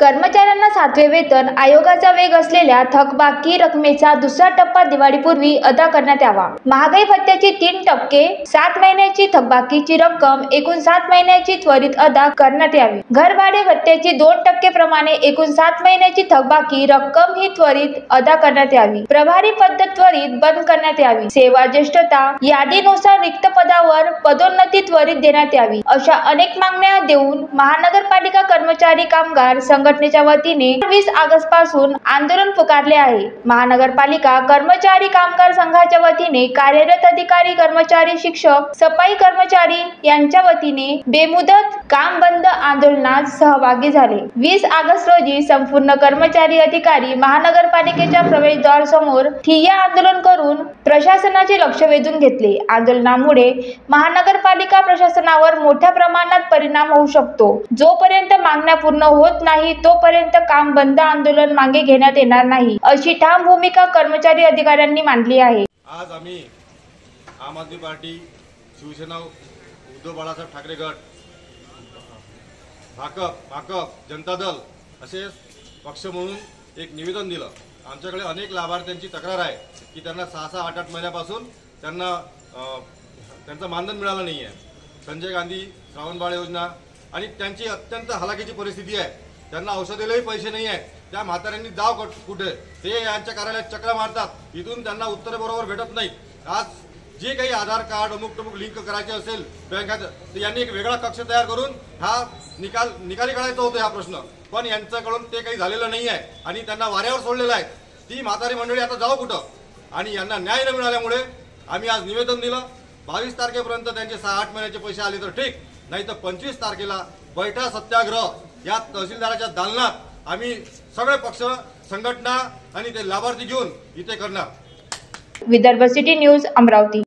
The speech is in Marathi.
कर्मचाऱ्यांना 7वे वेतन आयोगाचा वेग असलेल्या थकबाकी रकमेचा दुसरा टप्पा दिवाळीपूर्वी अदा करण्यात यावा। महागाई भत्त्याची 3% 7 महिन्याची थकबाकीची रक्कम एकूण 7 महिन्याची त्वरित अदा करण्यात यावी। घरभाडे भत्त्याची 2% प्रमाणे एकूण 7 महिन्याची थकबाकी रक्कम ही त्वरित अदा करण्यात यावी। प्रभारी पद्धत त्वरित बंद करण्यात यावी। सेवा ज्येष्ठता यादीनुसार रिक्त पदावर पदोन्नती त्वरित देण्यात यावी। अशा अनेक मागण्या देऊन महानगरपालिका कर्मचारी कामगार संघटनेच्या वतीने 20 ऑगस्ट पासून आंदोलन पुकारले आहे। महानगरपालिका कर्मचारी कामगार संघाच्या वतीने कार्यरत अधिकारी, कर्मचारी, शिक्षक, सफाई कर्मचारी यांच्या वतीने बेमुदत काम बंद आंदोलनात सहभागी झाले। 20 ऑगस्ट रोजी संपूर्ण कर्मचारी अधिकारी महानगरपालिकेच्या प्रवेशद्वार समोर ठिय्या आंदोलन करून प्रशासनाचे लक्ष वेधून घेतले। आंदोलनामुळे महानगरपालिका प्रशासनावर मोठ्या प्रमाणात परिणाम होऊ शकतो। जोपर्यंत मागण्या पूर्ण होत नाही तोपर्यंत काम बंद आंदोलन मागे घेण्यात येणार नाही, अशी ठाम भूमिका कर्मचारी अधिकाऱ्यांनी मांडली आहे। आज आम्ही आम आदमी पार्टी, शिवसेना, उद्धव बाळासाहेब ठाकरे गट, भाकप, जनता दल असे पक्ष म्हणून एक निवेदन दिलं। आमच्याकडे अनेक लाभार्थ्यांची तक्रार आहे की त्यांना 6-6, 8-8 महिन्यापासून त्यांचं मानधन मिळालं नाही आहे। संजय गांधी श्रावणबाळ योजना आणि त्यांची अत्यंत हलाखीची परिस्थिती आहे। त्यांना औषधालाही पैसे नाही आहेत। त्या म्हाताऱ्यांनी जाव कुठे ते यांच्या कार्यालयात चक्र मारतात, इथून त्यांना उत्तर बरोबर भेटत नाही। आज जे काही आधार कार्ड अमुक लिंक करायचे असेल बँकात, तर यांनी एक वेगळा कक्ष तयार करून हा निकाली काढायचा होता हा प्रश्न, पण यांच्याकडून ते काही झालेलं नाही आहे आणि त्यांना वाऱ्यावर सोडलेलं आहे। ती म्हातारी मंडळी आता जाऊ कुठं? आणि यांना न्याय न मिळाल्यामुळे आम्ही आज निवेदन दिलं। 22 तारखेपर्यंत त्यांचे 6-8 महिन्याचे पैसे आले तर ठीक, नाही तर 25 तारखेला बैठा सत्याग्रह या तहसीलदाराच्या दालनात आम्ही सगळे पक्ष, संघटना आणि ते लाभार्थी घेऊन इथे करणार। Vidarbha city news, Amravati.